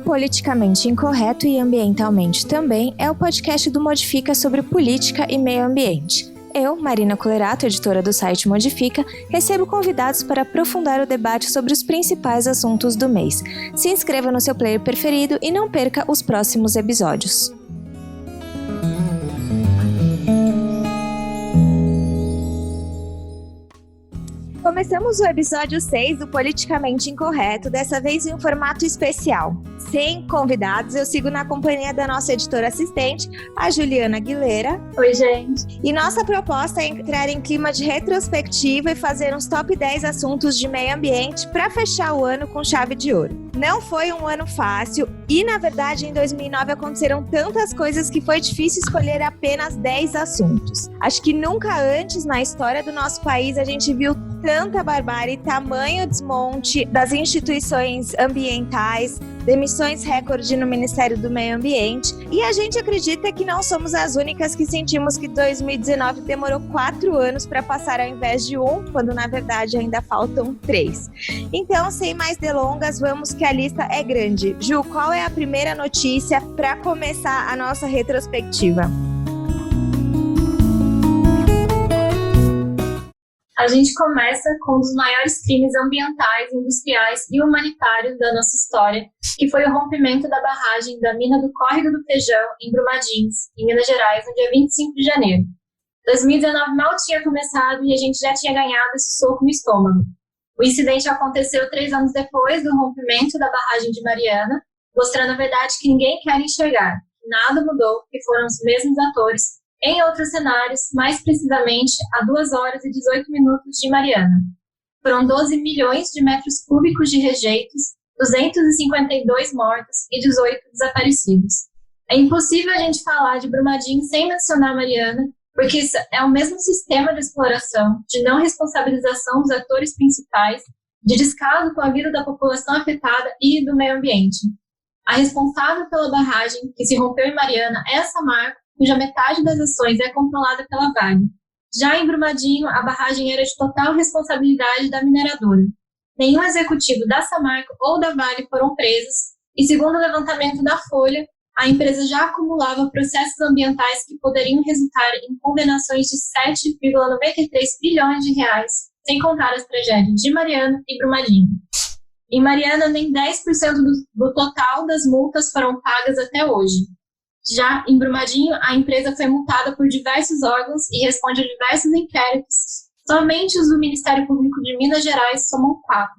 Politicamente Incorreto e Ambientalmente Também é o podcast do Modifica sobre política e meio ambiente. Eu, Marina Colerato, editora do site Modifica, recebo convidados para aprofundar o debate sobre os principais assuntos do mês. Se inscreva no seu player preferido e não perca os próximos episódios. Começamos o episódio 6 do Politicamente Incorreto, dessa vez em um formato especial. Sem convidados, eu sigo na companhia da nossa editora assistente, a Juliana Aguilera. Oi, gente. E nossa proposta é entrar em clima de retrospectiva e fazer uns top 10 assuntos de meio ambiente para fechar o ano com chave de ouro. Não foi um ano fácil e, na verdade, em 2009 aconteceram tantas coisas que foi difícil escolher apenas 10 assuntos. Acho que nunca antes na história do nosso país a gente viu tanta barbárie, tamanho desmonte das instituições ambientais, demissões recorde no Ministério do Meio Ambiente, e a gente acredita que não somos as únicas que sentimos que 2019 demorou 4 anos para passar ao invés de 1, quando na verdade ainda faltam 3. Então, sem mais delongas, vamos que a lista é grande. Ju, qual é a primeira notícia para começar a nossa retrospectiva? A gente começa com um dos maiores crimes ambientais, industriais e humanitários da nossa história, que foi o rompimento da barragem da mina do Córrego do Feijão, em Brumadinho, em Minas Gerais, no dia 25 de janeiro. 2019 mal tinha começado e a gente já tinha ganhado esse soco no estômago. O incidente aconteceu 3 anos depois do rompimento da barragem de Mariana, mostrando a verdade que ninguém quer enxergar. Nada mudou, que foram os mesmos atores, em outros cenários, mais precisamente a 2 horas e 18 minutos de Mariana. Foram 12 milhões de metros cúbicos de rejeitos, 252 mortos e 18 desaparecidos. É impossível a gente falar de Brumadinho sem mencionar Mariana, porque isso é o mesmo sistema de exploração, de não responsabilização dos atores principais, de descaso com a vida da população afetada e do meio ambiente. A responsável pela barragem que se rompeu em Mariana é a Samarco, cuja metade das ações é controlada pela Vale. Já em Brumadinho, a barragem era de total responsabilidade da mineradora. Nenhum executivo da Samarco ou da Vale foram presos e, segundo o levantamento da Folha, a empresa já acumulava processos ambientais que poderiam resultar em condenações de 7,93 bilhões de reais, sem contar as tragédias de Mariana e Brumadinho. Em Mariana, nem 10% do total das multas foram pagas até hoje. Já em Brumadinho, a empresa foi multada por diversos órgãos e responde a diversos inquéritos. Somente os do Ministério Público de Minas Gerais somam 4.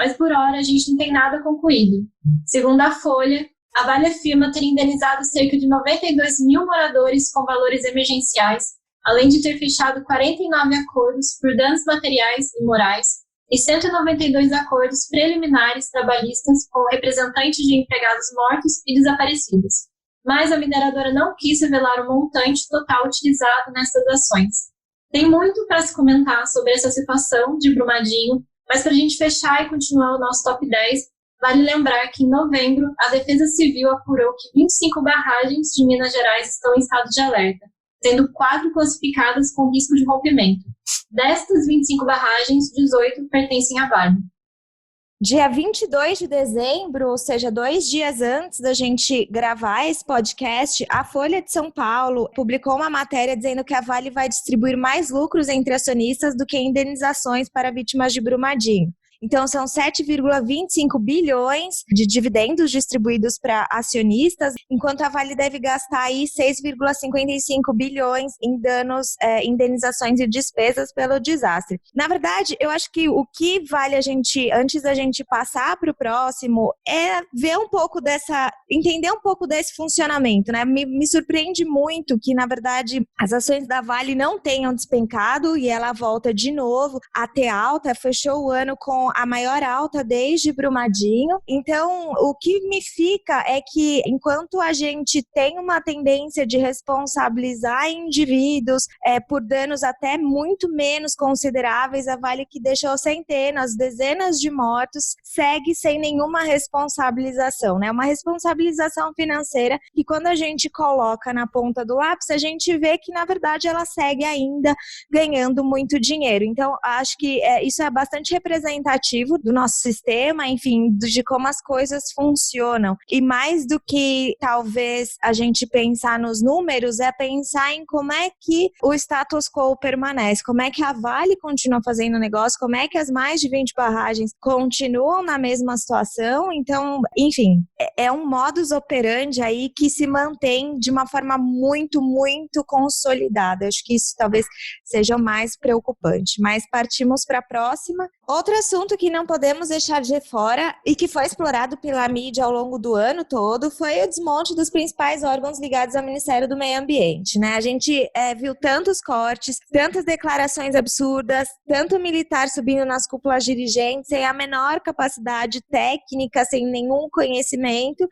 Mas por hora a gente não tem nada concluído. Segundo a Folha, a Vale afirma ter indenizado cerca de 92 mil moradores com valores emergenciais, além de ter fechado 49 acordos por danos materiais e morais e 192 acordos preliminares trabalhistas com representantes de empregados mortos e desaparecidos. Mas a mineradora não quis revelar o montante total utilizado nessas ações. Tem muito para se comentar sobre essa situação de Brumadinho, mas para a gente fechar e continuar o nosso top 10, vale lembrar que em novembro a Defesa Civil apurou que 25 barragens de Minas Gerais estão em estado de alerta, sendo 4 classificadas com risco de rompimento. Destas 25 barragens, 18 pertencem à Vale. Dia 22 de dezembro, ou seja, 2 dias antes da gente gravar esse podcast, a Folha de São Paulo publicou uma matéria dizendo que a Vale vai distribuir mais lucros entre acionistas do que indenizações para vítimas de Brumadinho. Então, são 7,25 bilhões de dividendos distribuídos para acionistas, enquanto a Vale deve gastar aí 6,55 bilhões em danos, indenizações e despesas pelo desastre. Na verdade, eu acho que o que vale a gente, antes da gente passar para o próximo, é ver um pouco entender um pouco desse funcionamento, né? Me surpreende muito que, na verdade, as ações da Vale não tenham despencado e ela volta de novo a ter alta, fechou o ano com a maior alta desde Brumadinho. Então, o que me fica é que, enquanto a gente tem uma tendência de responsabilizar indivíduos por danos até muito menos consideráveis, a Vale, que deixou centenas, dezenas de mortos, segue sem nenhuma responsabilização, né? Uma responsabilização financeira que, quando a gente coloca na ponta do lápis, a gente vê que, na verdade, ela segue ainda ganhando muito dinheiro. Então, acho que isso é bastante representativo representativo do nosso sistema, enfim, de como as coisas funcionam. E mais do que talvez a gente pensar nos números, é pensar em como é que o status quo permanece, como é que a Vale continua fazendo negócio, como é que as mais de 20 barragens continuam na mesma situação. Então, enfim, é um modus operandi aí que se mantém de uma forma muito, muito consolidada. Acho que isso talvez seja o mais preocupante. Mas partimos para a próxima. Outro assunto que não podemos deixar de fora e que foi explorado pela mídia ao longo do ano todo foi o desmonte dos principais órgãos ligados ao Ministério do Meio Ambiente, né? A gente viu tantos cortes, tantas declarações absurdas, tanto militar subindo nas cúpulas dirigentes sem a menor capacidade técnica, sem nenhum conhecimento,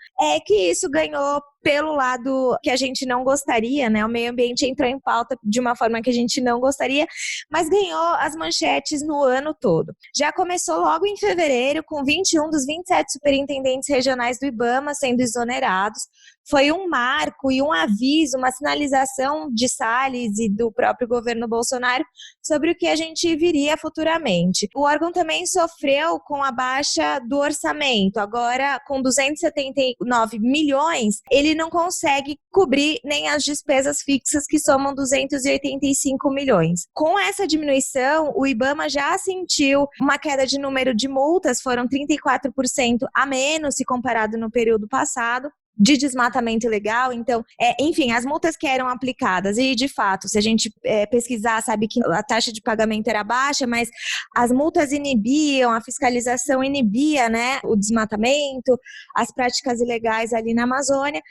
que isso ganhou pelo lado que a gente não gostaria, né? O meio ambiente entrou em pauta de uma forma que a gente não gostaria, mas ganhou as manchetes no ano todo. Já começou logo em fevereiro, com 21 dos 27 superintendentes regionais do IBAMA sendo exonerados. Foi um marco e um aviso, uma sinalização de Salles e do próprio governo Bolsonaro sobre o que a gente viria futuramente. O órgão também sofreu com a baixa do orçamento. Agora, com 279 milhões, ele não consegue cobrir nem as despesas fixas, que somam 285 milhões. Com essa diminuição, o IBAMA já sentiu uma queda de número de multas, foram 34% a menos se comparado no período passado, de desmatamento ilegal. Então, enfim, as multas que eram aplicadas, e de fato, se a gente pesquisar, sabe que a taxa de pagamento era baixa, mas as multas inibiam, a fiscalização inibia, né, o desmatamento, as práticas ilegais ali na Amazônia,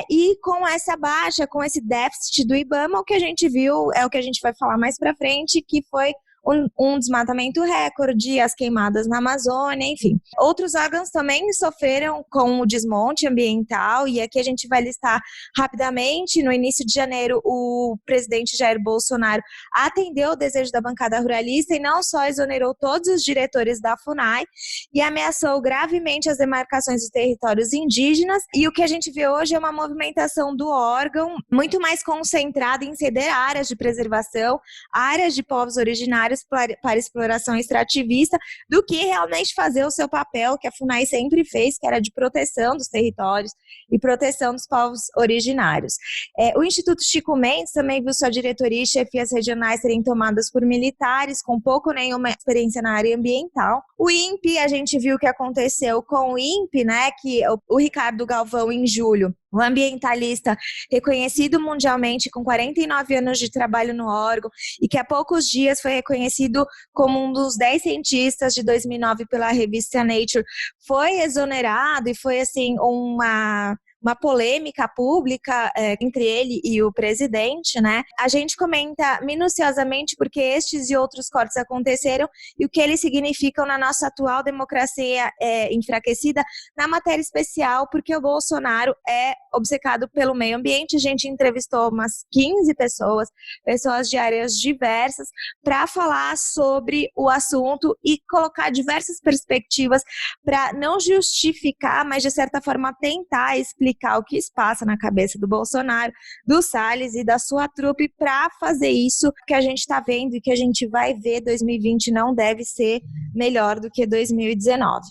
e com essa baixa, com esse déficit do IBAMA, o que a gente viu, é o que a gente vai falar mais pra frente, que foi um desmatamento recorde, as queimadas na Amazônia, enfim. Outros órgãos também sofreram com o desmonte ambiental, e aqui a gente vai listar rapidamente. No início de janeiro, o presidente Jair Bolsonaro atendeu o desejo da bancada ruralista e não só exonerou todos os diretores da FUNAI e ameaçou gravemente as demarcações dos territórios indígenas, e o que a gente vê hoje é uma movimentação do órgão muito mais concentrada em ceder áreas de preservação, áreas de povos originários para exploração extrativista, do que realmente fazer o seu papel que a FUNAI sempre fez, que era de proteção dos territórios e proteção dos povos originários. O Instituto Chico Mendes também viu sua diretoria e chefias regionais serem tomadas por militares com pouco ou nenhuma experiência na área ambiental. O INPE, a gente viu o que aconteceu com o INPE, né, que o Ricardo Galvão, em julho, um ambientalista reconhecido mundialmente com 49 anos de trabalho no órgão e que há poucos dias foi reconhecido como um dos 10 cientistas de 2009 pela revista Nature, foi exonerado, e foi assim uma polêmica pública entre ele e o presidente, né? A gente comenta minuciosamente porque estes e outros cortes aconteceram e o que eles significam na nossa atual democracia enfraquecida, na matéria especial, porque o Bolsonaro é obcecado pelo meio ambiente. A gente entrevistou umas 15 pessoas de áreas diversas, para falar sobre o assunto e colocar diversas perspectivas para não justificar, mas de certa forma tentar explicar o que se passa na cabeça do Bolsonaro, do Salles e da sua trupe para fazer isso que a gente está vendo e que a gente vai ver. 2020 não deve ser melhor do que 2019.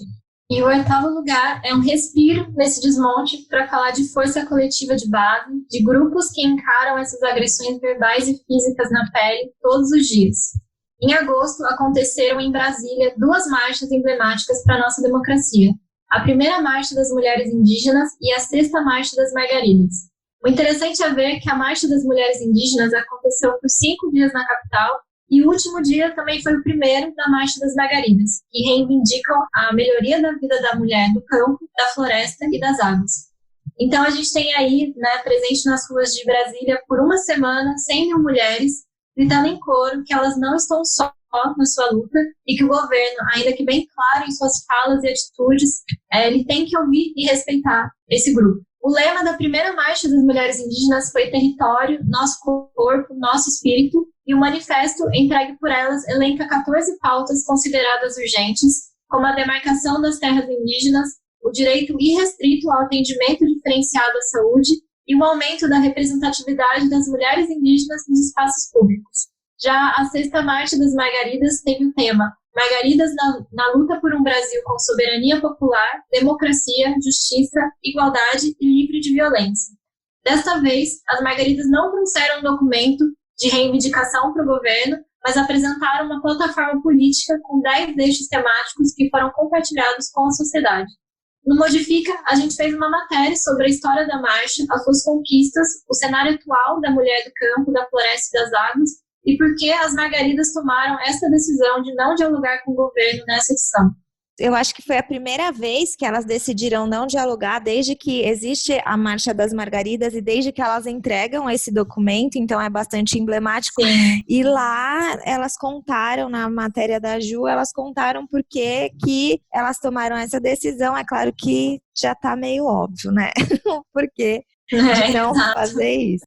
E o oitavo lugar é um respiro nesse desmonte para falar de força coletiva de base, de grupos que encaram essas agressões verbais e físicas na pele todos os dias. Em agosto, aconteceram em Brasília 2 marchas emblemáticas para a nossa democracia: a primeira marcha das mulheres indígenas e a 6ª marcha das margaridas. O interessante é ver que a marcha das mulheres indígenas aconteceu por 5 dias na capital, e o último dia também foi o primeiro da marcha das margaridas, que reivindicam a melhoria da vida da mulher do campo, da floresta e das águas. Então a gente tem aí, né, presente nas ruas de Brasília por uma semana 100 mil mulheres gritando em coro que elas não estão só na sua luta e que o governo, ainda que bem claro em suas falas e atitudes, ele tem que ouvir e respeitar esse grupo. O lema da primeira marcha das mulheres indígenas foi território, nosso corpo, nosso espírito, e o manifesto entregue por elas elenca 14 pautas consideradas urgentes, como a demarcação das terras indígenas, o direito irrestrito ao atendimento diferenciado à saúde e o aumento da representatividade das mulheres indígenas nos espaços públicos. Já a 6ª marcha das margaridas teve o tema Margaridas na luta por um Brasil com soberania popular, democracia, justiça, igualdade e livre de violência. Desta vez, as Margaridas não trouxeram um documento de reivindicação para o governo, mas apresentaram uma plataforma política com 10 eixos temáticos que foram compartilhados com a sociedade. No Modifica, a gente fez uma matéria sobre a história da marcha, as suas conquistas, o cenário atual da mulher do campo, da floresta e das águas, e por que as Margaridas tomaram essa decisão de não dialogar com o governo nessa edição. Eu acho que foi a primeira vez que elas decidiram não dialogar desde que existe a Marcha das Margaridas e desde que elas entregam esse documento, então é bastante emblemático. Sim. E lá elas contaram, na matéria da Ju, elas contaram por que elas tomaram essa decisão. É claro que já tá meio óbvio, né? Porque de não fazer isso.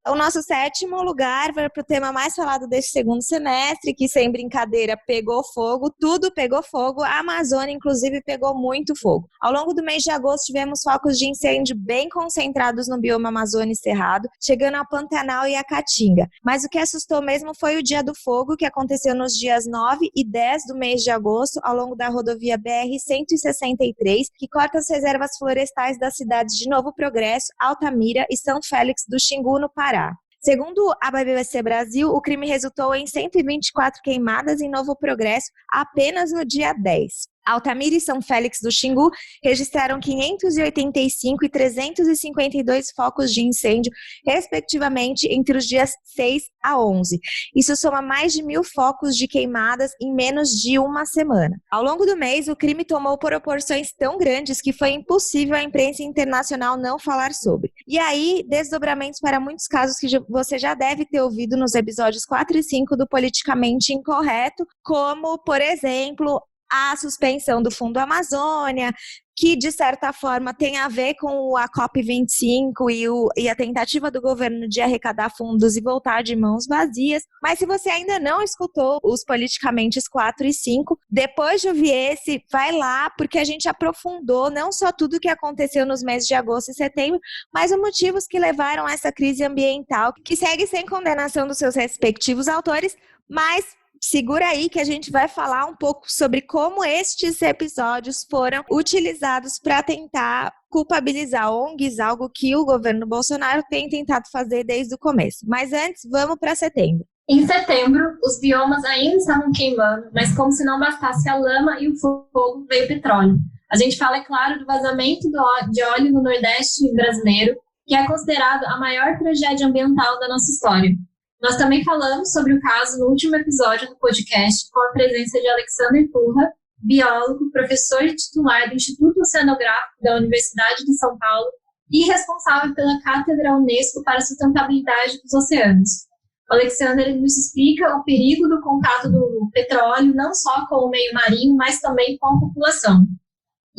O nosso 7º lugar vai para o tema mais falado deste segundo semestre, que sem brincadeira pegou fogo, tudo pegou fogo, a Amazônia inclusive pegou muito fogo. Ao longo do mês de agosto tivemos focos de incêndio bem concentrados no bioma Amazônia e Cerrado, chegando ao Pantanal e a Caatinga. Mas o que assustou mesmo foi o Dia do Fogo, que aconteceu nos dias 9 e 10 do mês de agosto, ao longo da rodovia BR-163, que corta as reservas florestais das cidades de Novo Progresso, Altamira e São Félix do Xingu, no Pará. Segundo a BBC Brasil, o crime resultou em 124 queimadas em Novo Progresso apenas no dia 10. Altamira e São Félix do Xingu registraram 585 e 352 focos de incêndio, respectivamente, entre os dias 6 a 11. Isso soma mais de 1.000 focos de queimadas em menos de uma semana. Ao longo do mês, o crime tomou proporções tão grandes que foi impossível a imprensa internacional não falar sobre. E aí, desdobramentos para muitos casos que você já deve ter ouvido nos episódios 4 e 5 do Politicamente Incorreto, como, por exemplo, a suspensão do Fundo Amazônia, que de certa forma tem a ver com a COP25 e a tentativa do governo de arrecadar fundos e voltar de mãos vazias. Mas se você ainda não escutou os Politicamente 4 e 5, depois de ouvir esse, vai lá, porque a gente aprofundou não só tudo o que aconteceu nos meses de agosto e setembro, mas os motivos que levaram a essa crise ambiental, que segue sem condenação dos seus respectivos autores, mas segura aí que a gente vai falar um pouco sobre como estes episódios foram utilizados para tentar culpabilizar ONGs, algo que o governo Bolsonaro tem tentado fazer desde o começo. Mas antes, vamos para setembro. Em setembro, os biomas ainda estavam queimando, mas como se não bastasse a lama e o fogo, veio o petróleo. A gente fala, é claro, do vazamento de óleo no Nordeste brasileiro, que é considerado a maior tragédia ambiental da nossa história. Nós também falamos sobre o caso no último episódio do podcast, com a presença de Alexander Turra, biólogo, professor titular do Instituto Oceanográfico da Universidade de São Paulo e responsável pela Cátedra Unesco para a Sustentabilidade dos Oceanos. O Alexander nos explica o perigo do contato do petróleo não só com o meio marinho, mas também com a população.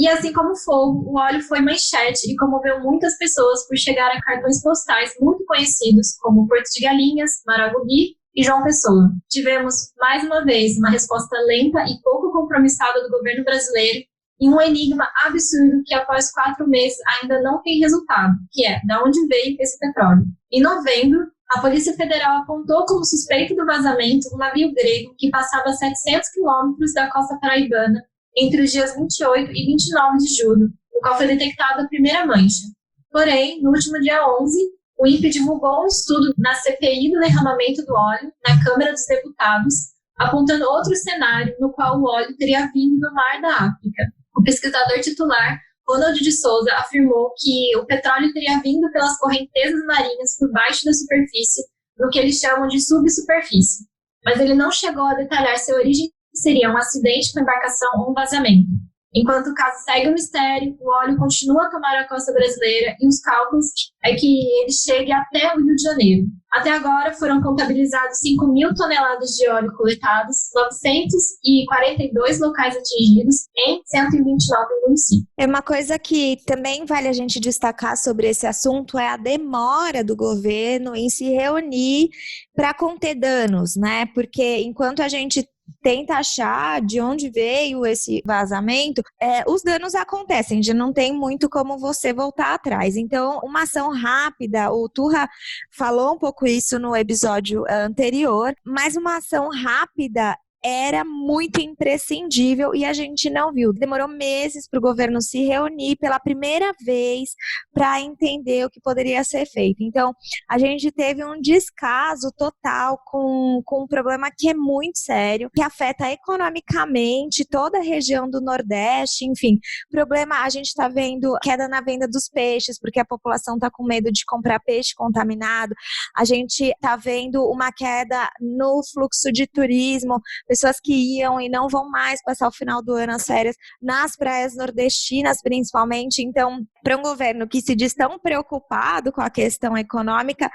E assim como o fogo, o óleo foi manchete e comoveu muitas pessoas por chegar a cartões postais muito conhecidos, como Porto de Galinhas, Maragogi e João Pessoa. Tivemos, mais uma vez, uma resposta lenta e pouco compromissada do governo brasileiro e um enigma absurdo que, após 4 meses, ainda não tem resultado, que é de onde veio esse petróleo. Em novembro, a Polícia Federal apontou como suspeito do vazamento um navio grego que passava a 700 quilômetros da costa paraibana entre os dias 28 e 29 de julho, no qual foi detectada a primeira mancha. Porém, no último dia 11, o INPE divulgou um estudo na CPI do derramamento do óleo na Câmara dos Deputados, apontando outro cenário no qual o óleo teria vindo do Mar da África. O pesquisador titular, Ronald de Souza, afirmou que o petróleo teria vindo pelas correntezas marinhas por baixo da superfície, no que eles chamam de subsuperfície. Mas ele não chegou a detalhar se a origem seria um acidente com embarcação ou um vazamento. Enquanto o caso segue o mistério, o óleo continua a tomar a costa brasileira e os cálculos é que ele chegue até o Rio de Janeiro. Até agora foram contabilizados 5.000 toneladas de óleo coletados, 942 locais atingidos em 129 municípios. É uma coisa que também vale a gente destacar sobre esse assunto é a demora do governo em se reunir para conter danos, né? Porque enquanto a gente tenta achar de onde veio esse vazamento, os danos acontecem, já não tem muito como você voltar atrás. Então, uma ação rápida, o Turra falou um pouco isso no episódio anterior, mas uma ação rápida era muito imprescindível e a gente não viu. Demorou meses para o governo se reunir pela primeira vez para entender o que poderia ser feito. Então, a gente teve um descaso total com um problema que é muito sério, que afeta economicamente toda a região do Nordeste, enfim. Problema, a gente está vendo queda na venda dos peixes, porque a população está com medo de comprar peixe contaminado. A gente está vendo uma queda no fluxo de turismo, pessoas que iam e não vão mais passar o final do ano as férias nas praias nordestinas, principalmente. Então, para um governo que se diz tão preocupado com a questão econômica,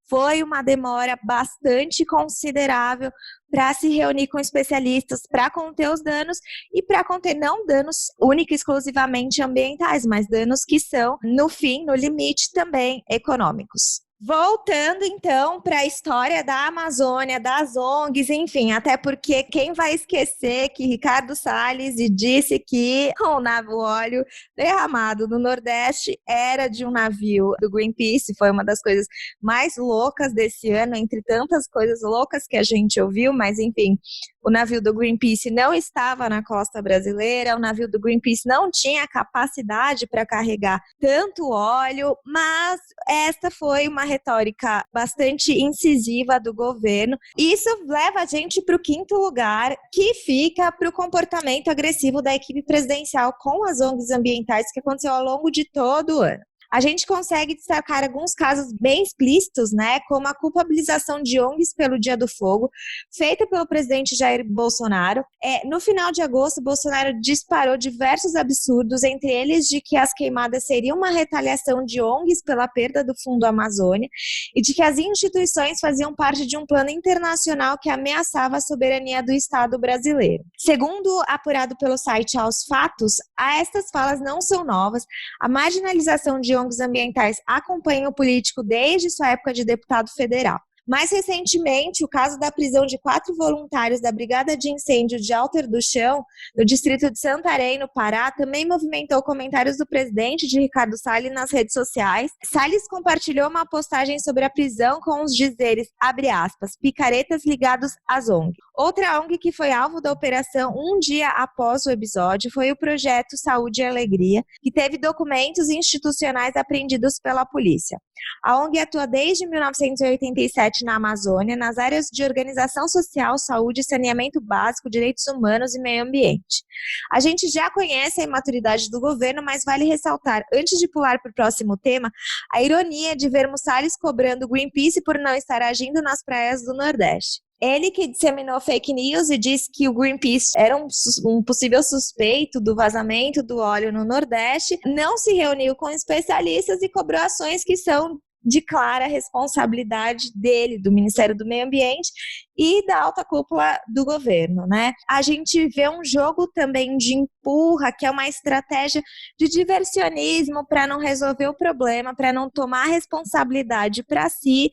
foi uma demora bastante considerável para se reunir com especialistas, para conter os danos e para conter não danos única e exclusivamente ambientais, mas danos que são, no fim, no limite, também econômicos. Voltando, então, para a história da Amazônia, das ONGs, enfim, até porque quem vai esquecer que Ricardo Salles disse que o óleo derramado no Nordeste era de um navio do Greenpeace, foi uma das coisas mais loucas desse ano, entre tantas coisas loucas que a gente ouviu, mas enfim, o navio do Greenpeace não estava na costa brasileira, o navio do Greenpeace não tinha capacidade para carregar tanto óleo, mas esta foi uma retórica bastante incisiva do governo. Isso leva a gente para o quinto lugar, que fica para o comportamento agressivo da equipe presidencial com as ONGs ambientais que aconteceu ao longo de todo o ano. A gente consegue destacar alguns casos bem explícitos, né, como a culpabilização de ONGs pelo Dia do Fogo, feita pelo presidente Jair Bolsonaro. No final de agosto, Bolsonaro disparou diversos absurdos, entre eles de que as queimadas seriam uma retaliação de ONGs pela perda do Fundo Amazônia e de que as instituições faziam parte de um plano internacional que ameaçava a soberania do Estado brasileiro. Segundo apurado pelo site Aos Fatos, estas falas não são novas. A marginalização de ONGs ambientais acompanha o político desde sua época de deputado federal. Mais recentemente, o caso da prisão de 4 voluntários da Brigada de Incêndio de Alter do Chão, no distrito de Santarém, no Pará, também movimentou comentários do presidente de Ricardo Salles nas redes sociais. Salles compartilhou uma postagem sobre a prisão com os dizeres, abre aspas, picaretas ligados às ONG. Outra ONG que foi alvo da operação um dia após o episódio foi o projeto Saúde e Alegria, que teve documentos institucionais apreendidos pela polícia. A ONG atua desde 1987 na Amazônia, nas áreas de organização social, saúde, saneamento básico, direitos humanos e meio ambiente. A gente já conhece a imaturidade do governo, mas vale ressaltar, antes de pular para o próximo tema, a ironia de vermos Salles cobrando Greenpeace por não estar agindo nas praias do Nordeste. Ele que disseminou fake news e disse que o Greenpeace era um possível suspeito do vazamento do óleo no Nordeste, não se reuniu com especialistas e cobrou ações que são de clara responsabilidade dele, do Ministério do Meio Ambiente e da alta cúpula do governo, né? A gente vê um jogo também de empurra, que é uma estratégia de diversionismo para não resolver o problema, para não tomar responsabilidade para si,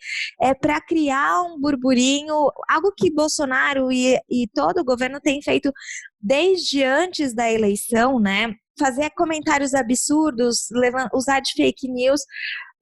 para criar um burburinho, algo que Bolsonaro e todo o governo tem feito desde antes da eleição, né? Fazer comentários absurdos, usar de fake news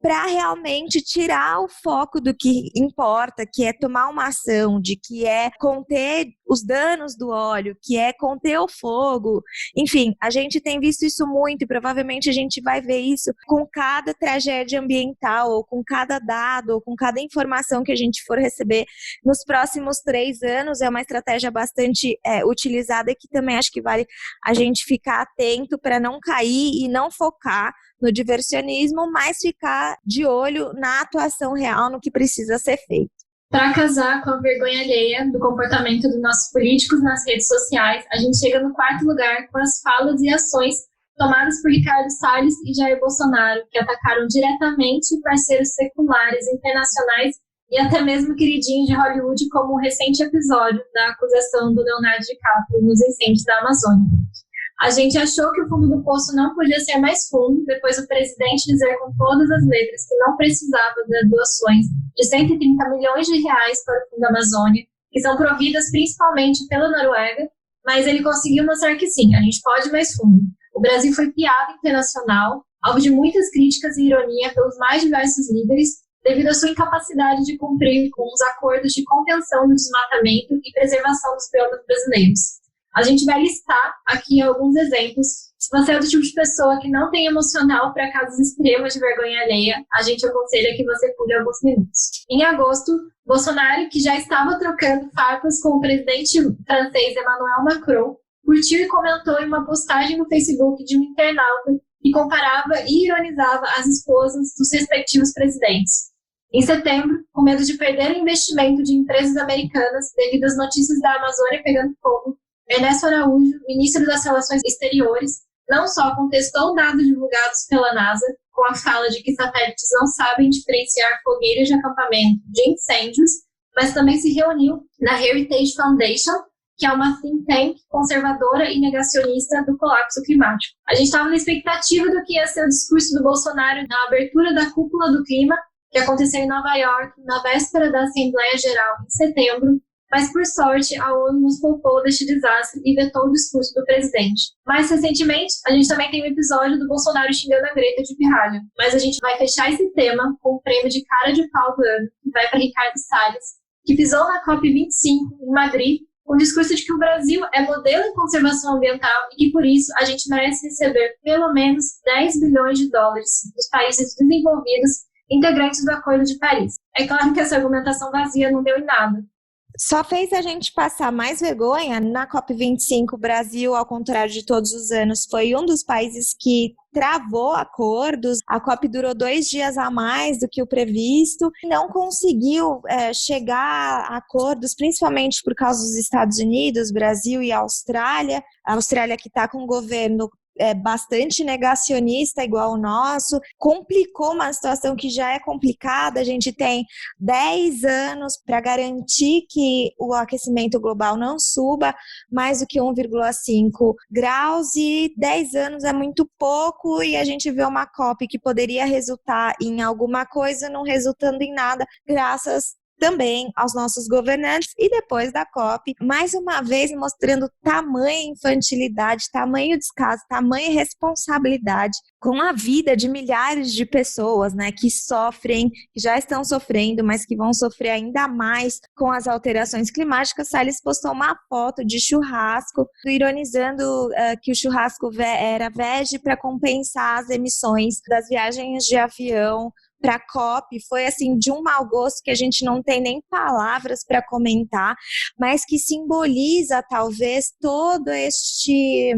para realmente tirar o foco do que importa, que é tomar uma ação, de que é conter os danos do óleo, que é conter o fogo. Enfim, a gente tem visto isso muito e provavelmente a gente vai ver isso com cada tragédia ambiental, ou com cada dado, ou com cada informação que a gente for receber nos próximos 3 anos. É uma estratégia bastante utilizada e que também acho que vale a gente ficar atento para não cair e não focar no diversionismo, mas ficar de olho na atuação real, no que precisa ser feito. Para casar com a vergonha alheia do comportamento dos nossos políticos nas redes sociais, a gente chega no 4º lugar com as falas e ações tomadas por Ricardo Salles e Jair Bolsonaro, que atacaram diretamente parceiros seculares, internacionais e até mesmo queridinhos de Hollywood, como o recente episódio da acusação do Leonardo DiCaprio nos incêndios da Amazônia. A gente achou que o fundo do poço não podia ser mais fundo, depois o presidente dizer com todas as letras que não precisava das doações de 130 milhões de reais para o Fundo Amazônia, que são providas principalmente pela Noruega, mas ele conseguiu mostrar que sim, a gente pode ir mais fundo. O Brasil foi piada internacional, alvo de muitas críticas e ironia pelos mais diversos líderes, devido à sua incapacidade de cumprir com os acordos de contenção do desmatamento e preservação dos biomas brasileiros. A gente vai listar aqui alguns exemplos. Se você é do tipo de pessoa que não tem emocional para casos extremos de vergonha alheia, a gente aconselha que você pule alguns minutos. Em agosto, Bolsonaro, que já estava trocando farpas com o presidente francês Emmanuel Macron, curtiu e comentou em uma postagem no Facebook de um internauta que comparava e ironizava as esposas dos respectivos presidentes. Em setembro, com medo de perder o investimento de empresas americanas devido às notícias da Amazônia pegando fogo, Ernesto Araújo, ministro das Relações Exteriores, não só contestou dados divulgados pela NASA, com a fala de que satélites não sabem diferenciar fogueiras de acampamento de incêndios, mas também se reuniu na Heritage Foundation, que é uma think tank conservadora e negacionista do colapso climático. A gente estava na expectativa do que ia ser o discurso do Bolsonaro na abertura da Cúpula do Clima, que aconteceu em Nova York, na véspera da Assembleia Geral, em setembro, mas, por sorte, a ONU nos poupou deste desastre e vetou o discurso do presidente. Mais recentemente, a gente também tem um episódio do Bolsonaro xingando a Greta de pirralho, mas a gente vai fechar esse tema com o prêmio de cara de pau do ano, que vai para Ricardo Salles, que pisou na COP25 em Madrid, com o discurso de que o Brasil é modelo em conservação ambiental e que, por isso, a gente merece receber pelo menos 10 bilhões de dólares dos países desenvolvidos integrantes do Acordo de Paris. É claro que essa argumentação vazia não deu em nada. Só fez a gente passar mais vergonha. Na COP25, o Brasil, ao contrário de todos os anos, foi um dos países que travou acordos. A COP durou 2 dias a mais do que o previsto. Não conseguiu chegar a acordos, principalmente por causa dos Estados Unidos, Brasil e Austrália. A Austrália que está com o governo bastante negacionista, igual o nosso, complicou uma situação que já é complicada. A gente tem 10 anos para garantir que o aquecimento global não suba mais do que 1,5 graus, e 10 anos é muito pouco, e a gente vê uma COP que poderia resultar em alguma coisa, não resultando em nada, graças também aos nossos governantes. E depois da COP, mais uma vez mostrando tamanha infantilidade, tamanho descaso, tamanha responsabilidade com a vida de milhares de pessoas, né, que sofrem, que já estão sofrendo, mas que vão sofrer ainda mais com as alterações climáticas. Salles postou uma foto de churrasco, ironizando que o churrasco era vege para compensar as emissões das viagens de avião para a COP. Foi assim de um mau gosto que a gente não tem nem palavras para comentar, mas que simboliza talvez todo este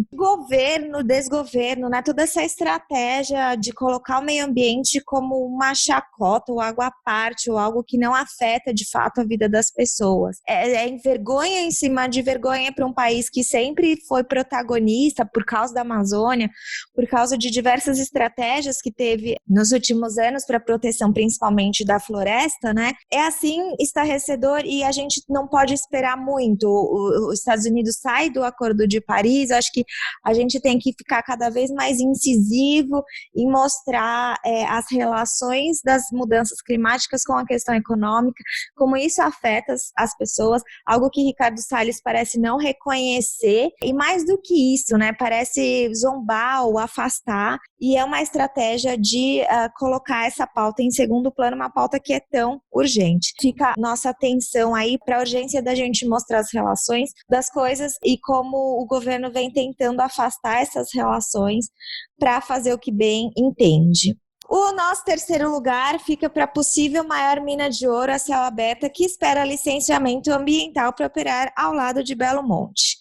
desgoverno, né? Toda essa estratégia de colocar o meio ambiente como uma chacota ou algo à parte, ou algo que não afeta de fato a vida das pessoas. É vergonha em cima de vergonha para um país que sempre foi protagonista por causa da Amazônia, por causa de diversas estratégias que teve nos últimos anos para proteção principalmente da floresta, né? É assim estarrecedor, e a gente não pode esperar muito. Os Estados Unidos sai do Acordo de Paris. Eu acho que a gente tem que ficar cada vez mais incisivo em mostrar as relações das mudanças climáticas com a questão econômica, como isso afeta as pessoas, algo que Ricardo Salles parece não reconhecer, e mais do que isso, né? Parece zombar ou afastar, e é uma estratégia de colocar essa pauta em segundo plano, uma pauta que é tão urgente. Fica nossa atenção aí para a urgência da gente mostrar as relações das coisas e como o governo vem tentando afastar essas relações para fazer o que bem entende. O nosso terceiro lugar fica para a possível maior mina de ouro a céu aberto que espera licenciamento ambiental para operar ao lado de Belo Monte.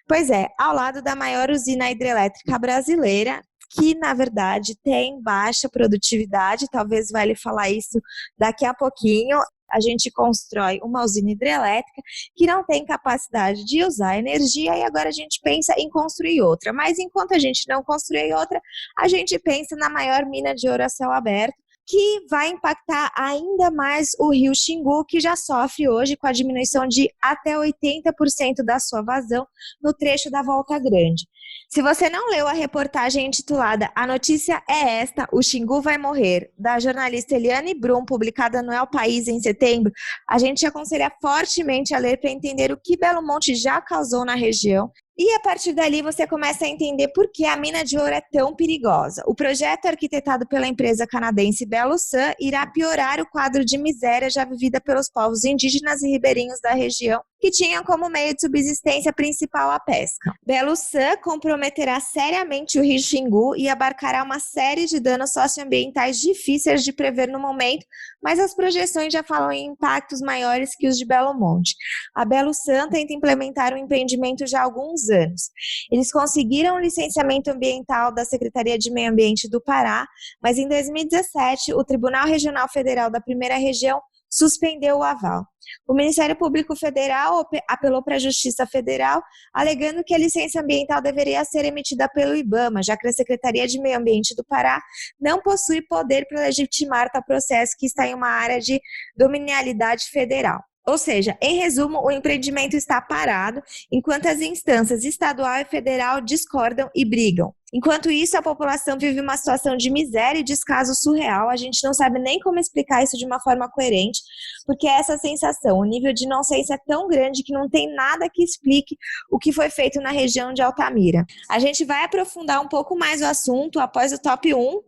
Pois é, ao lado da maior usina hidrelétrica brasileira, que, na verdade, tem baixa produtividade. Talvez vale falar isso daqui a pouquinho. A gente constrói uma usina hidrelétrica que não tem capacidade de usar energia, e agora a gente pensa em construir outra. Mas enquanto a gente não construir outra, a gente pensa na maior mina de ouro a céu aberto, que vai impactar ainda mais o rio Xingu, que já sofre hoje com a diminuição de até 80% da sua vazão no trecho da Volta Grande. Se você não leu a reportagem intitulada "A Notícia é Esta, o Xingu vai morrer", da jornalista Eliane Brum, publicada no El País em setembro, a gente aconselha fortemente a ler para entender o que Belo Monte já causou na região E a partir dali você começa a entender por que a mina de ouro é tão perigosa. O projeto arquitetado pela empresa canadense Belo Sun irá piorar o quadro de miséria já vivida pelos povos indígenas e ribeirinhos da região, que tinham como meio de subsistência principal a pesca. Belo Sun comprometerá seriamente o rio Xingu e abarcará uma série de danos socioambientais difíceis de prever no momento, mas as projeções já falam em impactos maiores que os de Belo Monte. A Belo Sun tenta implementar um empreendimento já há alguns anos. Eles conseguiram o licenciamento ambiental da Secretaria de Meio Ambiente do Pará, mas em 2017 o Tribunal Regional Federal da Primeira Região suspendeu o aval. O Ministério Público Federal apelou para a Justiça Federal, alegando que a licença ambiental deveria ser emitida pelo IBAMA, já que a Secretaria de Meio Ambiente do Pará não possui poder para legitimar tal processo que está em uma área de dominialidade federal. Ou seja, em resumo, o empreendimento está parado, enquanto as instâncias estadual e federal discordam e brigam. Enquanto isso, a população vive uma situação de miséria e descaso surreal. A gente não sabe nem como explicar isso de uma forma coerente, porque é essa sensação, o nível de inocência é tão grande que não tem nada que explique o que foi feito na região de Altamira. A gente vai aprofundar um pouco mais o assunto após o top 1,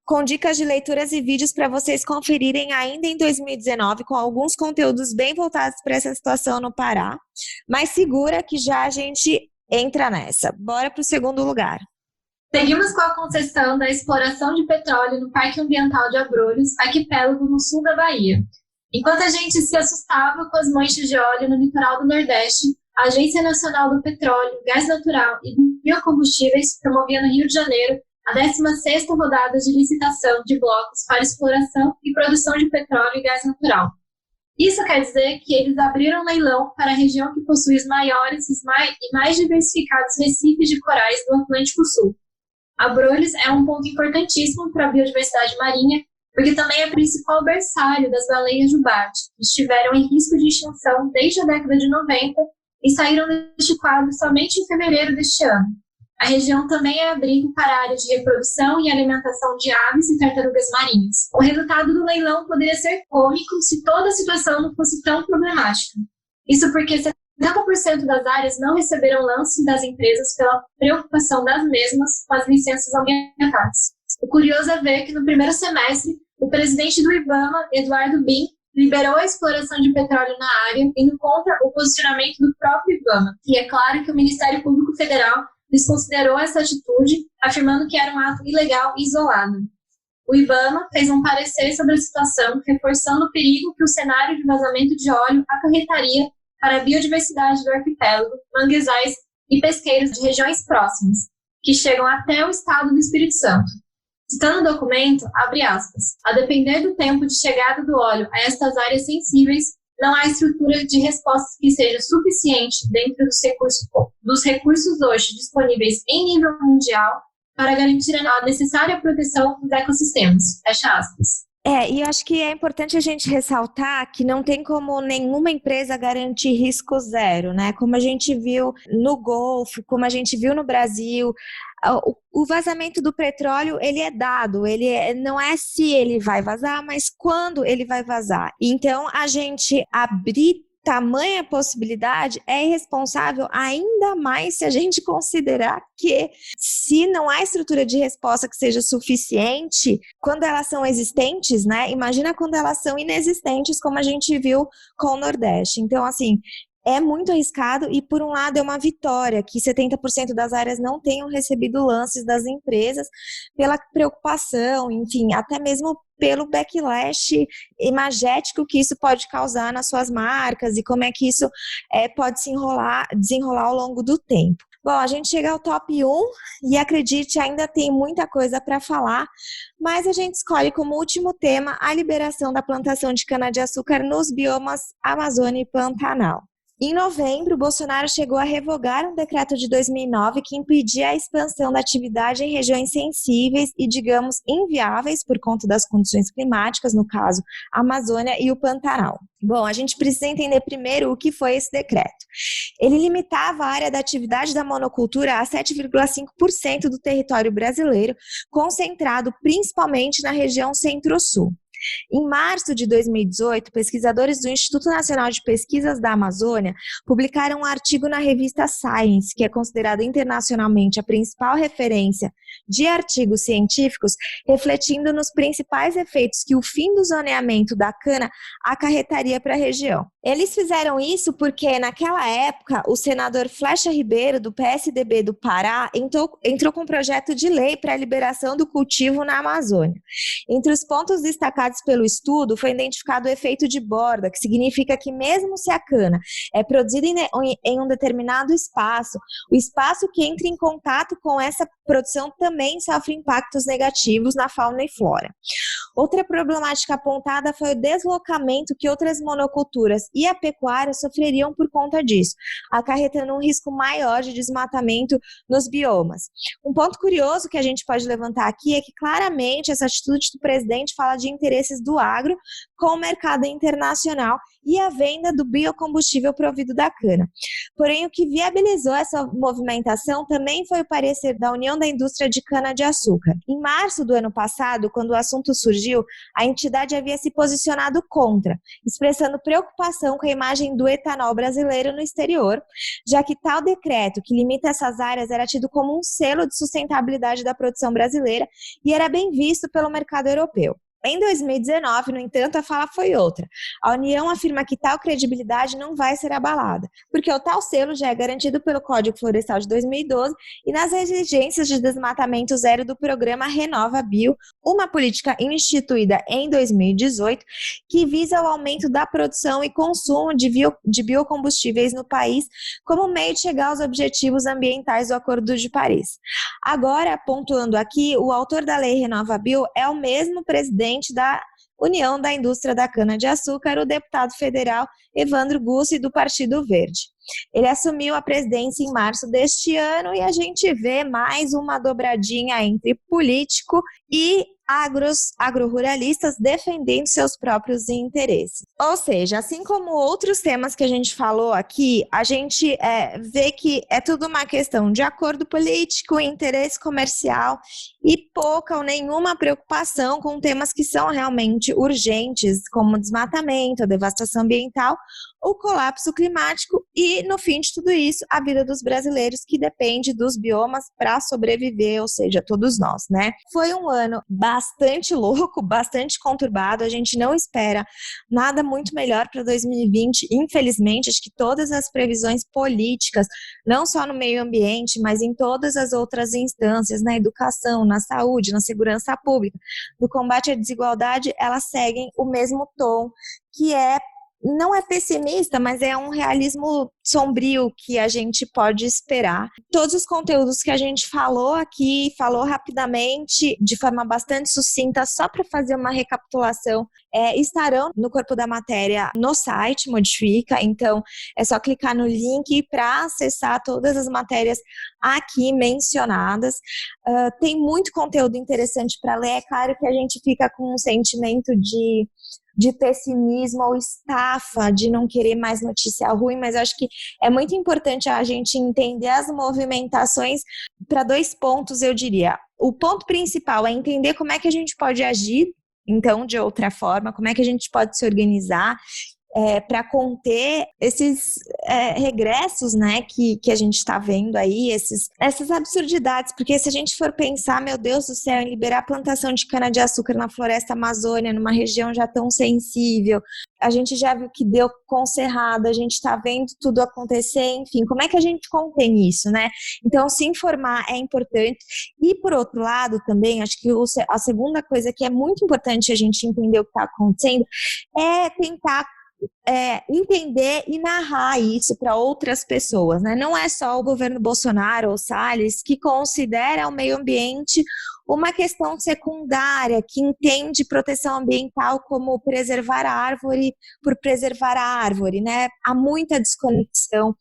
com dicas de leituras e vídeos para vocês conferirem ainda em 2019, com alguns conteúdos bem voltados para essa situação no Pará. Mas segura que já a gente entra nessa. Bora para o segundo lugar. Seguimos com a concessão da exploração de petróleo no Parque Ambiental de Abrolhos, arquipélago no sul da Bahia. Enquanto a gente se assustava com as manchas de óleo no litoral do Nordeste, a Agência Nacional do Petróleo, Gás Natural e Biocombustíveis promovia no Rio de Janeiro a 16ª rodada de licitação de blocos para exploração e produção de petróleo e gás natural. Isso quer dizer que eles abriram leilão para a região que possui os maiores e mais diversificados recifes de corais do Atlântico Sul. Abrolhos é um ponto importantíssimo para a biodiversidade marinha, porque também é o principal berçário das baleias jubarte, que estiveram em risco de extinção desde a década de 90 e saíram deste quadro somente em fevereiro deste ano. A região também é abrigo para áreas de reprodução e alimentação de aves e tartarugas marinhas. O resultado do leilão poderia ser cômico se toda a situação não fosse tão problemática. Isso porque 70% das áreas não receberam lance das empresas pela preocupação das mesmas com as licenças ambientais. O curioso é ver que no primeiro semestre, o presidente do IBAMA, Eduardo Bin, liberou a exploração de petróleo na área, indo contra o posicionamento do próprio IBAMA. E é claro que o Ministério Público Federal desconsiderou essa atitude, afirmando que era um ato ilegal e isolado. O IBAMA fez um parecer sobre a situação, reforçando o perigo que o cenário de vazamento de óleo acarretaria para a biodiversidade do arquipélago, manguezais e pesqueiros de regiões próximas, que chegam até o estado do Espírito Santo. Citando o documento, abre aspas, a depender do tempo de chegada do óleo a estas áreas sensíveis, não há estrutura de resposta que seja suficiente dentro dos recursos hoje disponíveis em nível mundial para garantir a necessária proteção dos ecossistemas. Fecha aspas. E eu acho que é importante a gente ressaltar que não tem como nenhuma empresa garantir risco zero, né? Como a gente viu no Golfo, como a gente viu no Brasil, o vazamento do petróleo, ele é dado, não é se ele vai vazar, mas quando ele vai vazar. Então, a gente abrir tamanha possibilidade é irresponsável, ainda mais se a gente considerar que se não há estrutura de resposta que seja suficiente, quando elas são existentes, né? Imagina quando elas são inexistentes, como a gente viu com o Nordeste. Então, assim, é muito arriscado e, por um lado, é uma vitória que 70% das áreas não tenham recebido lances das empresas pela preocupação, enfim, até mesmo pelo backlash imagético que isso pode causar nas suas marcas e como é que isso pode desenrolar ao longo do tempo. Bom, a gente chega ao top 1 e acredite, ainda tem muita coisa para falar, mas a gente escolhe como último tema a liberação da plantação de cana-de-açúcar nos biomas Amazônia e Pantanal. Em novembro, Bolsonaro chegou a revogar um decreto de 2009 que impedia a expansão da atividade em regiões sensíveis e, digamos, inviáveis por conta das condições climáticas, no caso, a Amazônia e o Pantanal. Bom, a gente precisa entender primeiro o que foi esse decreto. Ele limitava a área da atividade da monocultura a 7,5% do território brasileiro, concentrado principalmente na região Centro-Sul. Em março de 2018, pesquisadores do Instituto Nacional de Pesquisas da Amazônia publicaram um artigo na revista Science, que é considerada internacionalmente a principal referência de artigos científicos, refletindo nos principais efeitos que o fim do zoneamento da cana acarretaria para a região. Eles fizeram isso porque, naquela época, o senador Flecha Ribeiro, do PSDB do Pará, entrou com um projeto de lei para a liberação do cultivo na Amazônia. Entre os pontos destacados pelo estudo, foi identificado o efeito de borda, que significa que mesmo se a cana é produzida em um determinado espaço, o espaço que entra em contato com essa produção também sofre impactos negativos na fauna e flora. Outra problemática apontada foi o deslocamento que outras monoculturas e a pecuária sofreriam por conta disso, acarretando um risco maior de desmatamento nos biomas. Um ponto curioso que a gente pode levantar aqui é que claramente essa atitude do presidente fala de interesses do agro com o mercado internacional e a venda do biocombustível provido da cana. Porém, o que viabilizou essa movimentação também foi o parecer da União da Indústria de Cana-de-Açúcar. Em março do ano passado, quando o assunto surgiu, a entidade havia se posicionado contra, expressando preocupação com a imagem do etanol brasileiro no exterior, já que tal decreto que limita essas áreas era tido como um selo de sustentabilidade da produção brasileira e era bem visto pelo mercado europeu. Em 2019, no entanto, a fala foi outra. A União afirma que tal credibilidade não vai ser abalada, porque o tal selo já é garantido pelo Código Florestal de 2012 e nas exigências de desmatamento zero do programa Renova Bio, uma política instituída em 2018 que visa o aumento da produção e consumo de biocombustíveis no país como meio de chegar aos objetivos ambientais do Acordo de Paris. Agora, pontuando aqui, o autor da Lei Renova Bio é o mesmo presidente da União da Indústria da Cana-de-Açúcar, o deputado federal Evandro Gussi, do Partido Verde. Ele assumiu a presidência em março deste ano e a gente vê mais uma dobradinha entre político e agroruralistas defendendo seus próprios interesses. Ou seja, assim como outros temas que a gente falou aqui, a gente vê que é tudo uma questão de acordo político, interesse comercial e pouca ou nenhuma preocupação com temas que são realmente urgentes, como o desmatamento, a devastação ambiental, o colapso climático e, no fim de tudo isso, a vida dos brasileiros que depende dos biomas para sobreviver, ou seja, todos nós, né? Foi um ano bastante louco, bastante conturbado, a gente não espera nada muito melhor para 2020, infelizmente, acho que todas as previsões políticas, não só no meio ambiente, mas em todas as outras instâncias, na educação, na saúde, na segurança pública, no combate à desigualdade, elas seguem o mesmo tom, que não é pessimista, mas é um realismo sombrio que a gente pode esperar. Todos os conteúdos que a gente falou aqui, falou rapidamente, de forma bastante sucinta, só para fazer uma recapitulação, estarão no corpo da matéria no site Modifica, então é só clicar no link para acessar todas as matérias aqui mencionadas. Tem muito conteúdo interessante para ler, é claro que a gente fica com um sentimento de pessimismo ou estafa, de não querer mais notícia ruim, mas acho que é muito importante a gente entender as movimentações para 2 pontos, eu diria. O ponto principal é entender como é que a gente pode agir, então, de outra forma, como é que a gente pode se organizar para conter esses regressos, né, que a gente está vendo aí, essas absurdidades, porque se a gente for pensar, meu Deus do céu, em liberar a plantação de cana-de-açúcar na floresta amazônica, numa região já tão sensível, a gente já viu que deu com cerrado, a gente está vendo tudo acontecer, enfim, como é que a gente contém isso, né? Então, se informar é importante. E, por outro lado, também, acho que a segunda coisa que é muito importante a gente entender o que está acontecendo é tentar entender e narrar isso para outras pessoas, né? Não é só o governo Bolsonaro ou Salles que considera o meio ambiente uma questão secundária, que entende proteção ambiental como preservar a árvore por preservar a árvore, né? Há muita desconexão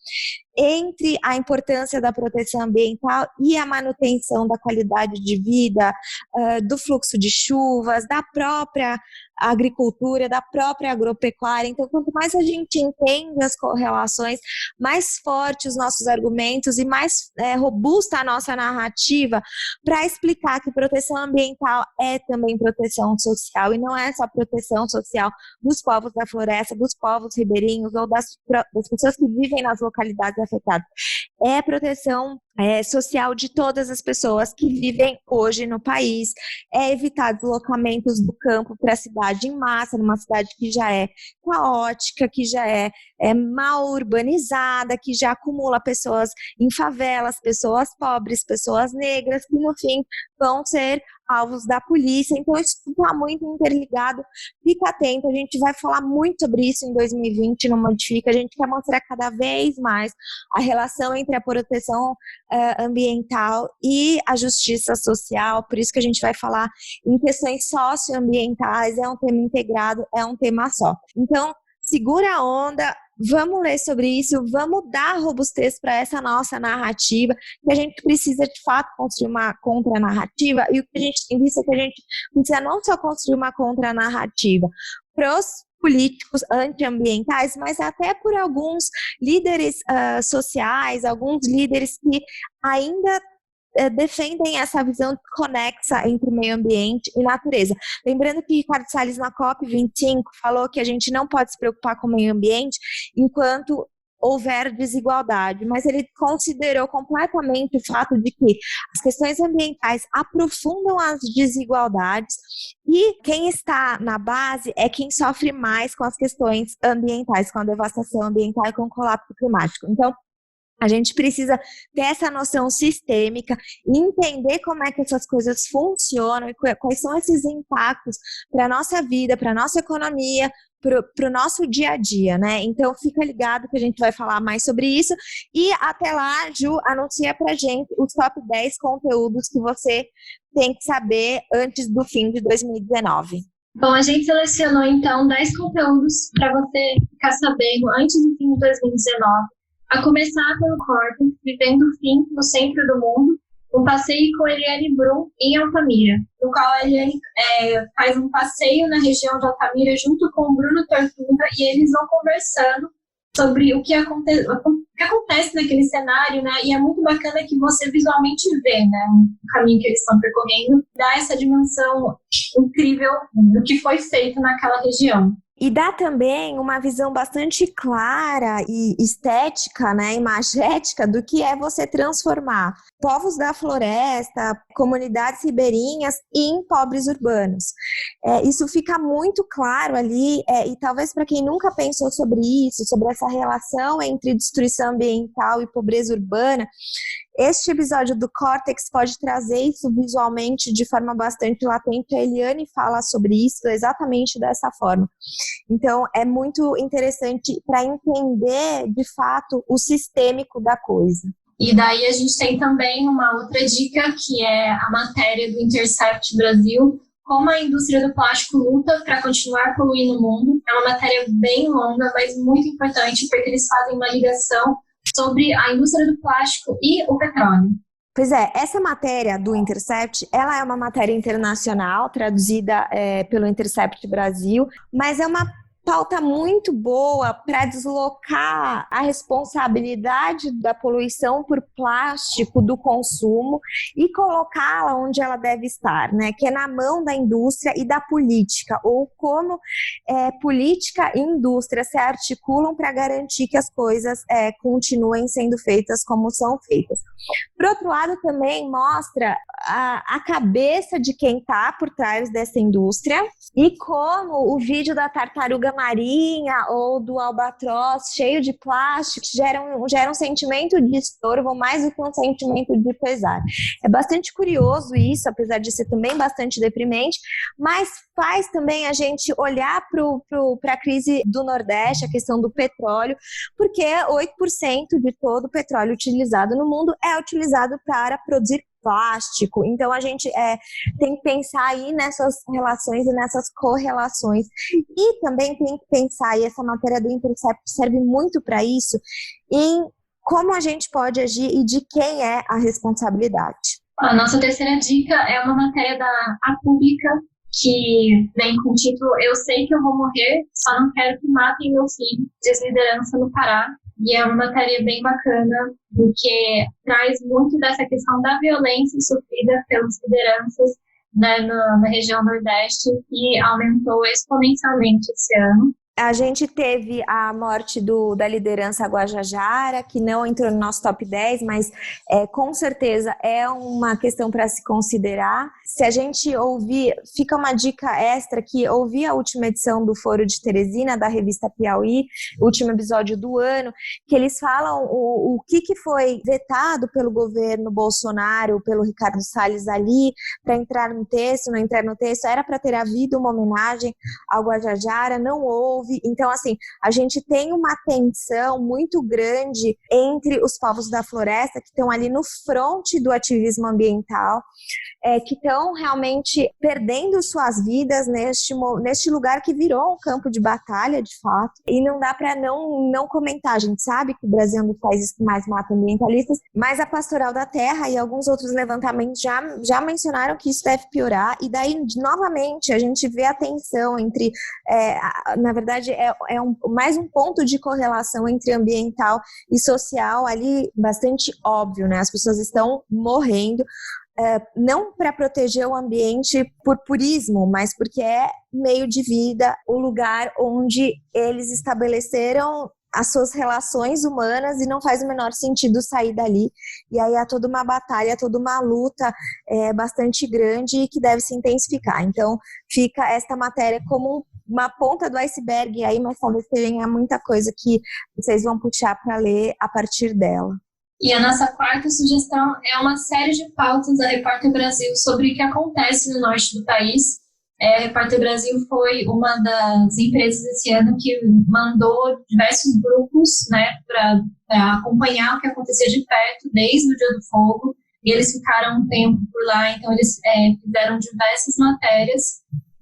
entre a importância da proteção ambiental e a manutenção da qualidade de vida, do fluxo de chuvas, da própria agricultura, da própria agropecuária. Então, quanto mais a gente entende as correlações, mais fortes os nossos argumentos e mais robusta a nossa narrativa para explicar que proteção ambiental é também proteção social, e não é só proteção social dos povos da floresta, dos povos ribeirinhos ou das pessoas que vivem nas localidades afetadas. É proteção social de todas as pessoas que vivem hoje no país, é evitar deslocamentos do campo para a cidade em massa, numa cidade que já é caótica, que já é mal urbanizada, que já acumula pessoas em favelas, pessoas pobres, pessoas negras, que no fim vão ser alvos da polícia. Então isso está muito interligado, fica atento, a gente vai falar muito sobre isso em 2020 no Modifica, a gente quer mostrar cada vez mais a relação entre a proteção ambiental e a justiça social, por isso que a gente vai falar em questões socioambientais, é um tema integrado, é um tema só. Então, segura a onda, vamos ler sobre isso, vamos dar robustez para essa nossa narrativa, que a gente precisa de fato construir uma contranarrativa, e o que a gente tem visto é que a gente precisa não só construir uma contranarrativa pros políticos antiambientais, mas até por alguns líderes sociais, alguns líderes que ainda defendem essa visão conexa entre meio ambiente e natureza. Lembrando que Ricardo Salles, na COP25, falou que a gente não pode se preocupar com o meio ambiente enquanto houver desigualdade, mas ele considerou completamente o fato de que as questões ambientais aprofundam as desigualdades e quem está na base é quem sofre mais com as questões ambientais, com a devastação ambiental e com o colapso climático. Então, a gente precisa ter essa noção sistêmica e entender como é que essas coisas funcionam e quais são esses impactos para a nossa vida, para a nossa economia, para o nosso dia a dia, né? Então, fica ligado que a gente vai falar mais sobre isso. E até lá, Ju, anuncia pra gente os top 10 conteúdos que você tem que saber antes do fim de 2019. Bom, a gente selecionou, então, 10 conteúdos para você ficar sabendo antes do fim de 2019. A começar pelo Córtex, Vivendo o Fim no Centro do Mundo, um passeio com Eliane Brum em Altamira, no qual a Eliane faz um passeio na região de Altamira junto com o Bruno Tortuga, e eles vão conversando sobre o que acontece naquele cenário, né? E é muito bacana que você visualmente vê, né, o caminho que eles estão percorrendo, dá essa dimensão incrível do que foi feito naquela região. E dá também uma visão bastante clara e estética, né, imagética do que é você transformar povos da floresta, comunidades ribeirinhas em pobres urbanos. Isso fica muito claro ali, e talvez para quem nunca pensou sobre isso, sobre essa relação entre destruição ambiental e pobreza urbana, este episódio do Córtex pode trazer isso visualmente de forma bastante latente. A Eliane fala sobre isso exatamente dessa forma. Então, é muito interessante para entender, de fato, o sistêmico da coisa. E daí a gente tem também uma outra dica, que é a matéria do Intercept Brasil, como a indústria do plástico luta para continuar poluindo o mundo. É uma matéria bem longa, mas muito importante, porque eles fazem uma ligação sobre a indústria do plástico e o petróleo. Pois é, essa matéria do Intercept, ela é uma matéria internacional, traduzida pelo Intercept Brasil, mas é uma pauta muito boa para deslocar a responsabilidade da poluição por plástico do consumo e colocá-la onde ela deve estar, né? Que é na mão da indústria e da política, ou como política e indústria se articulam para garantir que as coisas continuem sendo feitas como são feitas. Por outro lado, também mostra a cabeça de quem está por trás dessa indústria e como o vídeo da tartaruga marinha ou do albatroz cheio de plástico gera um sentimento de estorvo mais do que um sentimento de pesar. É bastante curioso isso, apesar de ser também bastante deprimente, mas faz também a gente olhar para a crise do Nordeste, a questão do petróleo, porque 8% de todo o petróleo utilizado no mundo é utilizado para produzir plástico. Então a gente tem que pensar aí nessas relações e nessas correlações. E também tem que pensar, e essa matéria do Intercept serve muito para isso, em como a gente pode agir e de quem é a responsabilidade. A nossa terceira dica é uma matéria da A Pública, que vem com o título Eu Sei Que Eu Vou Morrer, Só Não Quero Que Matem Meu Filho, Desliderança no Pará. E é uma matéria bem bacana, porque traz muito dessa questão da violência sofrida pelas lideranças, né, na região Nordeste, que aumentou exponencialmente esse ano. A gente teve a morte da liderança Guajajara, que não entrou no nosso top 10, mas com certeza é uma questão para se considerar. Se a gente ouvir, fica uma dica extra que ouvir a última edição do Foro de Teresina, da revista Piauí, o último episódio do ano, que eles falam o que foi vetado pelo governo Bolsonaro, pelo Ricardo Salles ali, para entrar no texto, não entrar no texto, era para ter havido uma homenagem ao Guajajara, não houve. Então, assim, a gente tem uma tensão muito grande entre os povos da floresta que estão ali no fronte do ativismo ambiental, que estão realmente perdendo suas vidas neste lugar que virou um campo de batalha, de fato. E não dá para não comentar. A gente sabe que o Brasil é um dos países que mais mata ambientalistas, mas a Pastoral da Terra e alguns outros levantamentos já mencionaram que isso deve piorar. E daí, novamente, a gente vê a tensão entre, na verdade, mais um ponto de correlação entre ambiental e social ali bastante óbvio, né? As pessoas estão morrendo, não para proteger o ambiente por purismo, mas porque é meio de vida, o lugar onde eles estabeleceram as suas relações humanas e não faz o menor sentido sair dali. E aí há toda uma batalha, toda uma luta bastante grande e que deve se intensificar. Então, fica esta matéria como uma ponta do iceberg aí, mas talvez tenha muita coisa que vocês vão puxar para ler a partir dela. E a nossa quarta sugestão é uma série de pautas da Repórter Brasil sobre o que acontece no norte do país. A Repórter Brasil foi uma das empresas esse ano que mandou diversos grupos, né, para acompanhar o que acontecia de perto, desde o Dia do Fogo, e eles ficaram um tempo por lá, então eles fizeram diversas matérias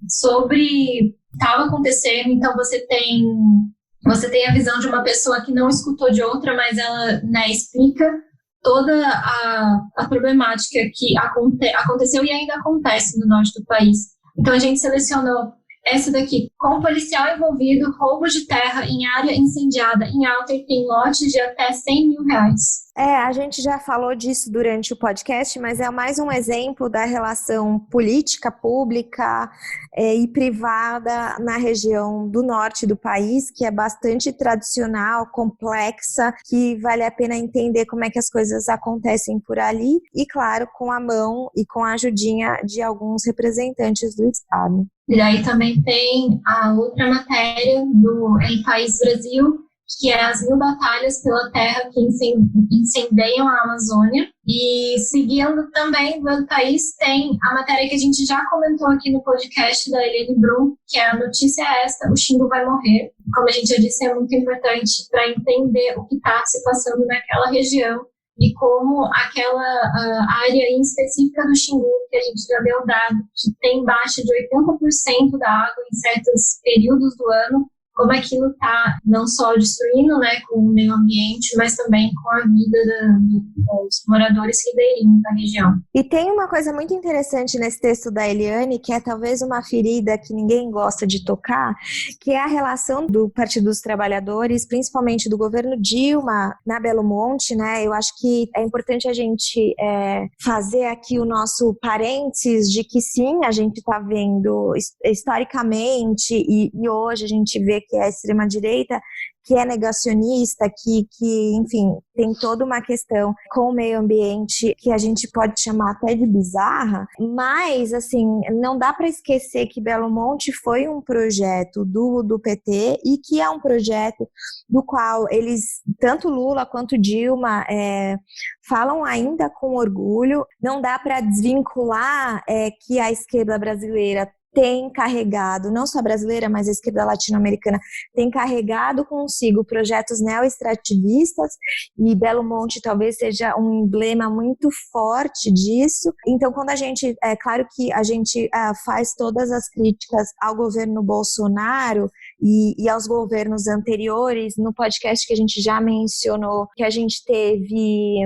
sobre o que estava acontecendo. Então você tem a visão de uma pessoa que não escutou de outra, mas ela, né, explica toda a problemática que aconteceu e ainda acontece no norte do país. Então a gente selecionou essa daqui: com policial envolvido, roubo de terra em área incendiada em Alter tem lotes de até R$100 mil. A gente já falou disso durante o podcast, mas é mais um exemplo da relação política, pública e privada na região do norte do país, que é bastante tradicional, complexa, que vale a pena entender como é que as coisas acontecem por ali, e claro, com a mão e com a ajudinha de alguns representantes do Estado. E daí também tem a outra matéria do Em País Brasil, que é as 1000 batalhas pela terra que incendeiam a Amazônia. E seguindo também do país, tem a matéria que a gente já comentou aqui no podcast da Helene Brum, que é a notícia esta: o Xingu vai morrer. Como a gente já disse, é muito importante para entender o que está se passando naquela região e como aquela área em específica do Xingu, que a gente já deu dado, que tem baixa de 80% da água em certos períodos do ano, como aquilo está não só destruindo, né, com o meio ambiente, mas também com a vida dos moradores ribeirinhos da região. E tem uma coisa muito interessante nesse texto da Eliane, que é talvez uma ferida que ninguém gosta de tocar, que é a relação do Partido dos Trabalhadores, principalmente do governo Dilma, na Belo Monte, né? Eu acho que é importante a gente fazer aqui o nosso parênteses de que sim, a gente está vendo historicamente e hoje a gente vê que é a extrema-direita, que é negacionista, que, enfim, tem toda uma questão com o meio ambiente que a gente pode chamar até de bizarra, mas, assim, não dá para esquecer que Belo Monte foi um projeto do PT e que é um projeto do qual eles, tanto Lula quanto Dilma, falam ainda com orgulho. Não dá para desvincular que a esquerda brasileira tem carregado, não só a brasileira, mas a esquerda latino-americana, tem carregado consigo projetos neo-extrativistas, e Belo Monte talvez seja um emblema muito forte disso. Então, quando a gente, claro que a gente faz todas as críticas ao governo Bolsonaro e aos governos anteriores. No podcast que a gente já mencionou, que a gente teve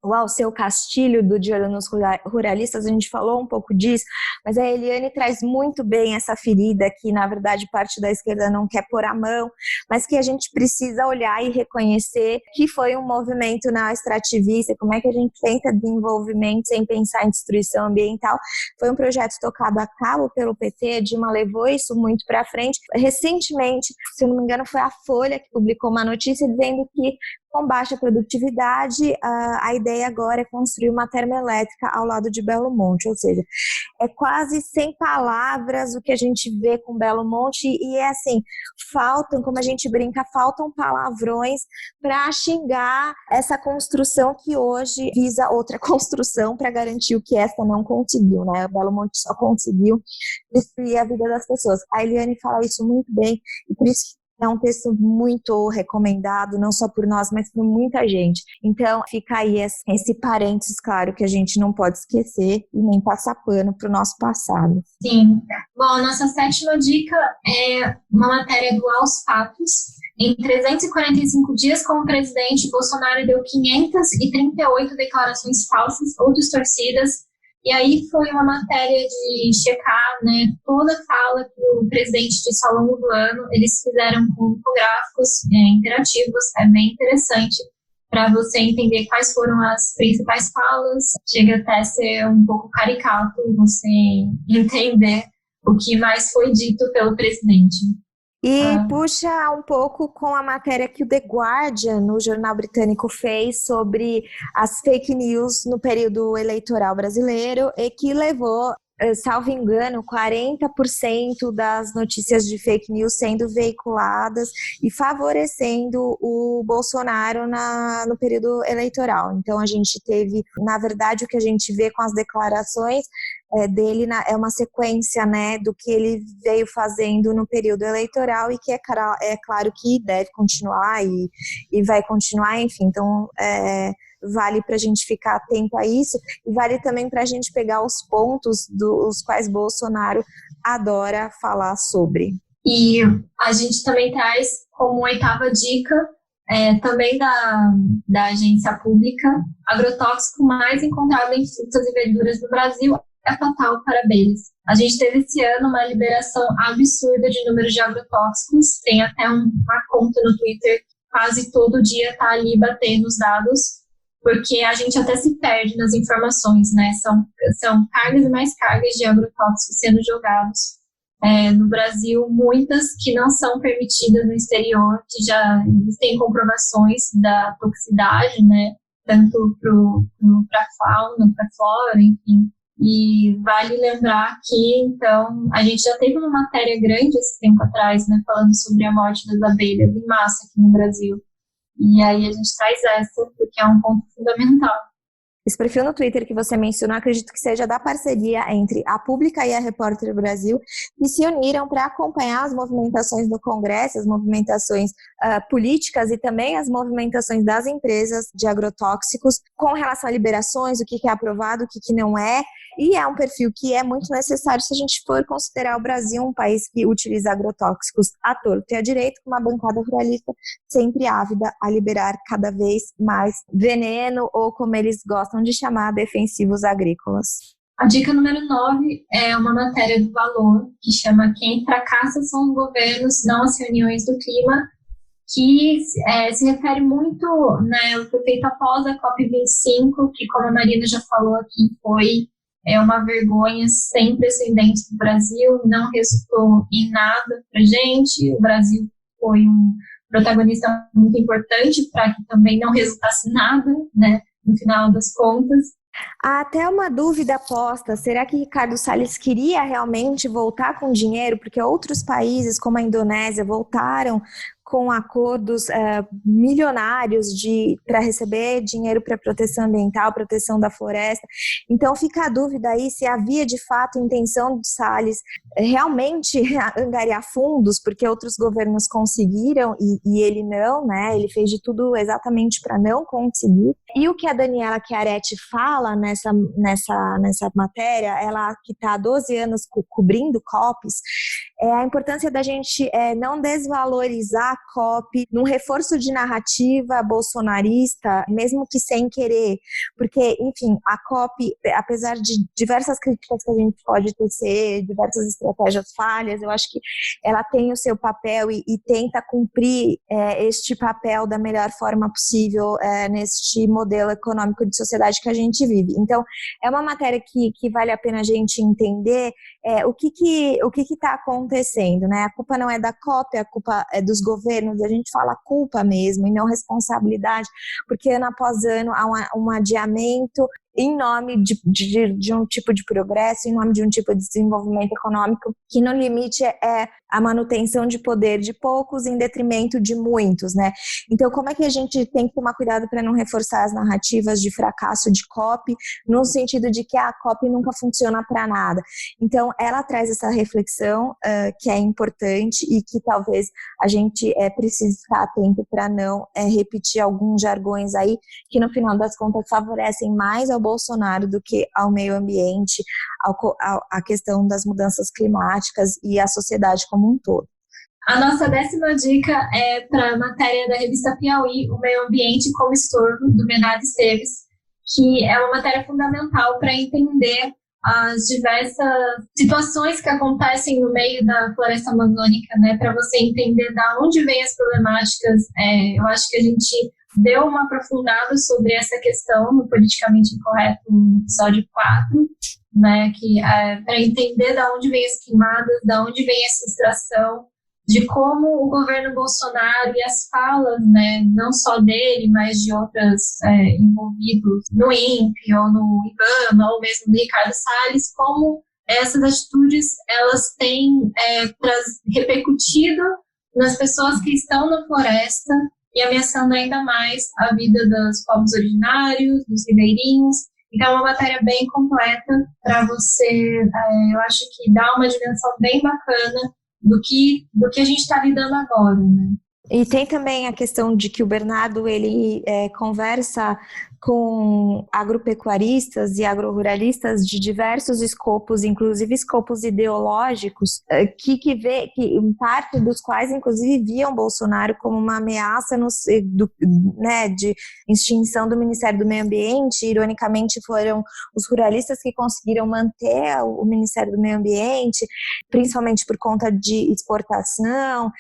o Alceu Castilho, do De Olho nos Ruralistas, a gente falou um pouco disso, mas a Eliane traz muito bem essa ferida que, na verdade, parte da esquerda não quer pôr a mão, mas que a gente precisa olhar e reconhecer que foi um movimento extrativista, como é que a gente tenta desenvolvimento sem pensar em destruição ambiental. Foi um projeto tocado a cabo pelo PT, Dilma levou isso muito para frente. Recentemente, se eu não me engano, foi a Folha que publicou uma notícia dizendo que com baixa produtividade, a ideia agora é construir uma termoelétrica ao lado de Belo Monte, ou seja, é quase sem palavras o que a gente vê com Belo Monte, e é assim, faltam, como a gente brinca, faltam palavrões para xingar essa construção que hoje visa outra construção para garantir o que essa não conseguiu, né? Belo Monte só conseguiu destruir a vida das pessoas. A Eliane fala isso muito bem, e por isso é um texto muito recomendado, não só por nós, mas por muita gente. Então, fica aí esse parênteses, claro, que a gente não pode esquecer e nem passar pano para o nosso passado. Sim. Bom, a nossa 7ª dica é uma matéria do Aos Fatos. Em 345 dias como presidente, Bolsonaro deu 538 declarações falsas ou distorcidas. E aí foi uma matéria de checar, né, toda a fala que o presidente disse ao longo do ano. Eles fizeram com infográficos interativos, é bem interessante para você entender quais foram as principais falas. Chega até a ser um pouco caricato você entender o que mais foi dito pelo presidente. E puxa um pouco com a matéria que o The Guardian, no jornal britânico, fez sobre as fake news no período eleitoral brasileiro e que levou, salvo engano, 40% das notícias de fake news sendo veiculadas e favorecendo o Bolsonaro no período eleitoral. Então, a gente teve, na verdade, o que a gente vê com as declarações dele é uma sequência, né, do que ele veio fazendo no período eleitoral e que é claro que deve continuar e vai continuar, enfim. Então, vale para a gente ficar atento a isso e vale também para a gente pegar os pontos dos quais Bolsonaro adora falar sobre. E a gente também traz como 8ª dica, também da agência pública, agrotóxico mais encontrado em frutas e verduras no Brasil é fatal para abelhas. A gente teve esse ano uma liberação absurda de número de agrotóxicos, tem até uma conta no Twitter, quase todo dia está ali batendo os dados, porque a gente até se perde nas informações, né? São cargas e mais cargas de agrotóxicos sendo jogados no Brasil, muitas que não são permitidas no exterior, que já existem comprovações da toxicidade, né? Tanto para a fauna, para a flora, enfim. E vale lembrar que, então, a gente já teve uma matéria grande esse tempo atrás, né? Falando sobre a morte das abelhas em massa aqui no Brasil. E aí a gente traz essa, porque é um ponto fundamental. Esse perfil no Twitter que você mencionou, acredito que seja da parceria entre a Pública e a Repórter Brasil, que se uniram para acompanhar as movimentações do Congresso, as movimentações políticas e também as movimentações das empresas de agrotóxicos com relação a liberações, o que é aprovado, o que não é. E é um perfil que é muito necessário se a gente for considerar o Brasil um país que utiliza agrotóxicos à torto e à direito, com uma bancada ruralista sempre ávida a liberar cada vez mais veneno ou, como eles gostam de chamar, defensivos agrícolas. A dica número 9 é uma matéria do Valor, que chama Quem Fracassa São os Governos, Não as Reuniões do Clima, que se refere muito, né, foi feito após a COP25, que, como a Marina já falou aqui, foi uma vergonha sem precedentes do Brasil, não resultou em nada para a gente. O Brasil foi um protagonista muito importante para que também não resultasse nada, né, no final das contas. Há até uma dúvida posta, será que Ricardo Salles queria realmente voltar com dinheiro? Porque outros países, como a Indonésia, voltaram com acordos milionários para receber dinheiro para proteção ambiental, proteção da floresta. Então fica a dúvida aí se havia de fato intenção de Salles realmente angariar fundos, porque outros governos conseguiram e ele não, né? Ele fez de tudo exatamente para não conseguir. E o que a Daniela Chiaretti fala nessa matéria, ela que está há 12 anos cobrindo COPs, é a importância da gente não desvalorizar a COP num reforço de narrativa bolsonarista, mesmo que sem querer, porque, enfim, a COP, apesar de diversas críticas que a gente pode tecer, diversas estratégias falhas, eu acho que ela tem o seu papel e tenta cumprir este papel da melhor forma possível neste modelo econômico de sociedade que a gente vive. Então, é uma matéria que vale a pena a gente entender o que está acontecendo, né? A culpa não é da COP, a culpa é dos governos, a gente fala culpa mesmo e não responsabilidade, porque ano após ano há um adiamento em nome de um tipo de progresso, em nome de um tipo de desenvolvimento econômico, que no limite é a manutenção de poder de poucos em detrimento de muitos, né? Então, como é que a gente tem que tomar cuidado para não reforçar as narrativas de fracasso de COP, no sentido de que a COP nunca funciona para nada? Então, ela traz essa reflexão que é importante e que talvez a gente precise ficar atento para não repetir alguns jargões aí que, no final das contas, favorecem mais ao Bolsonaro do que ao meio ambiente, à questão das mudanças climáticas e à sociedade como um todo. A nossa 10ª dica é para a matéria da revista Piauí, O Meio Ambiente como Estorvo, do Menado Esteves, que é uma matéria fundamental para entender as diversas situações que acontecem no meio da floresta amazônica, né, para você entender de onde vêm as problemáticas. Eu acho que a gente deu uma aprofundada sobre essa questão no Politicamente Incorreto, no episódio 4, né, que para entender de onde vêm as queimadas, de onde vem essa extração, de como o governo Bolsonaro e as falas, né, não só dele, mas de outros envolvidos no INPE ou no IBAMA, ou mesmo do Ricardo Salles, como essas atitudes elas têm repercutido nas pessoas que estão na floresta e ameaçando ainda mais a vida dos povos originários, dos ribeirinhos. Então, é uma matéria bem completa para você, eu acho que dá uma dimensão bem bacana do que a gente está lidando agora, né? E tem também a questão de que o Bernardo, ele conversa com agropecuaristas e agroruralistas de diversos escopos, inclusive escopos ideológicos, que parte dos quais, inclusive, viam Bolsonaro como uma ameaça de extinção do Ministério do Meio Ambiente. Ironicamente, foram os ruralistas que conseguiram manter o Ministério do Meio Ambiente, principalmente por conta de exportação.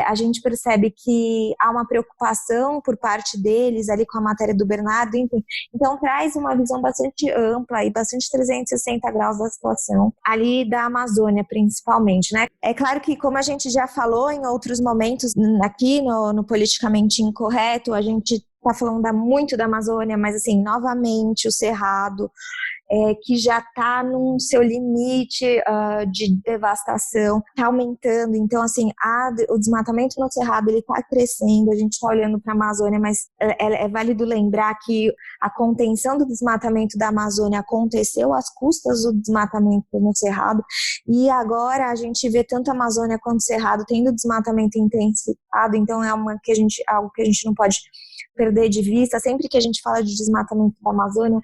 A gente percebe que há uma preocupação por parte deles ali com a matéria do Bernardo. Então traz uma visão bastante ampla e bastante 360 graus da situação ali da Amazônia, principalmente, né? É claro que, como a gente já falou em outros momentos aqui no Politicamente Incorreto, a gente está falando muito da Amazônia, mas assim, novamente o Cerrado, que já está no seu limite de devastação, está aumentando. Então, assim, o desmatamento no Cerrado está crescendo, a gente está olhando para a Amazônia, mas é válido lembrar que a contenção do desmatamento da Amazônia aconteceu às custas do desmatamento no Cerrado, e agora a gente vê tanto a Amazônia quanto o Cerrado tendo desmatamento intensificado. Então é algo que a gente não pode perder de vista. Sempre que a gente fala de desmatamento da Amazônia,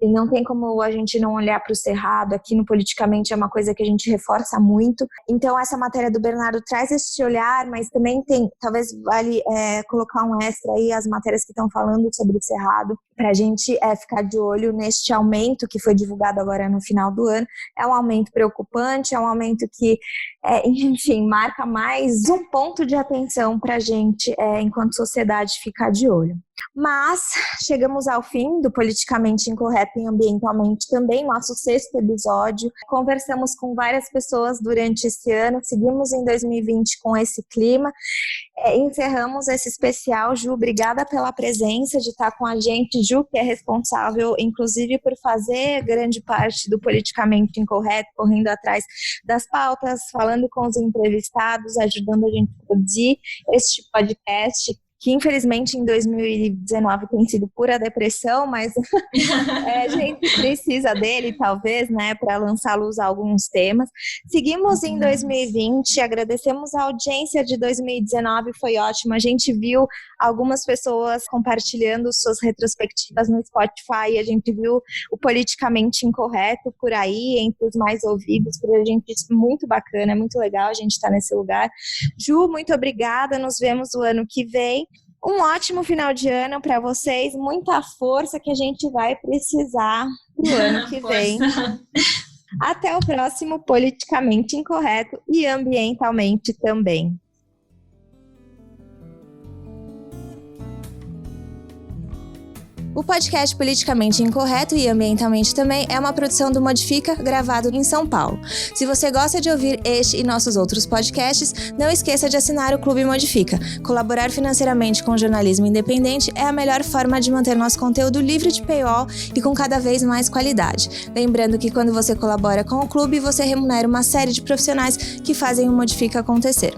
e não tem como a gente não olhar para o Cerrado. Aqui no Politicamente é uma coisa que a gente reforça muito. Então essa matéria do Bernardo traz esse olhar, mas também talvez vale colocar um extra aí as matérias que estão falando sobre o Cerrado, para a gente ficar de olho neste aumento que foi divulgado agora no final do ano. É um aumento preocupante, é um aumento que, enfim, marca mais um ponto de atenção para a gente, enquanto sociedade, ficar de olho. Mas chegamos ao fim do Politicamente Incorreto e Ambientalmente também, nosso 6º episódio. Conversamos com várias pessoas durante esse ano, seguimos em 2020 com esse clima. Encerramos esse especial. Ju, obrigada pela presença, de estar com a gente. Ju, que é responsável, inclusive, por fazer grande parte do Politicamente Incorreto, correndo atrás das pautas, falando com os entrevistados, ajudando a gente a produzir este podcast, que infelizmente em 2019 tem sido pura depressão, mas a gente precisa dele, talvez, né, para lançar à luz alguns temas. Seguimos em 2020, agradecemos a audiência de 2019, foi ótimo. A gente viu algumas pessoas compartilhando suas retrospectivas no Spotify, a gente viu o Politicamente Incorreto por aí, entre os mais ouvidos, por a gente, muito bacana, muito legal a gente estar nesse lugar. Ju, muito obrigada, nos vemos o ano que vem. Um ótimo final de ano para vocês, muita força que a gente vai precisar no ano que vem. Até o próximo Politicamente Incorreto e Ambientalmente também. O podcast Politicamente Incorreto e Ambientalmente também é uma produção do Modifica, gravado em São Paulo. Se você gosta de ouvir este e nossos outros podcasts, não esqueça de assinar o Clube Modifica. Colaborar financeiramente com o jornalismo independente é a melhor forma de manter nosso conteúdo livre de paywall e com cada vez mais qualidade. Lembrando que quando você colabora com o clube, você remunera uma série de profissionais que fazem o Modifica acontecer.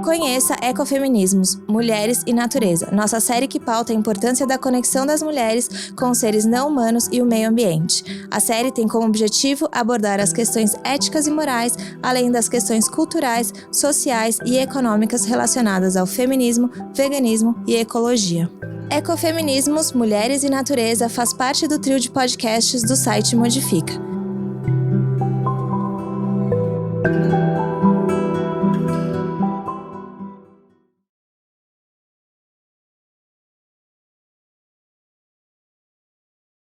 Conheça Ecofeminismos, Mulheres e Natureza, nossa série que pauta a importância da conexão das mulheres com os seres não humanos e o meio ambiente. A série tem como objetivo abordar as questões éticas e morais, além das questões culturais, sociais e econômicas relacionadas ao feminismo, veganismo e ecologia. Ecofeminismos, Mulheres e Natureza faz parte do trio de podcasts do site Modifica.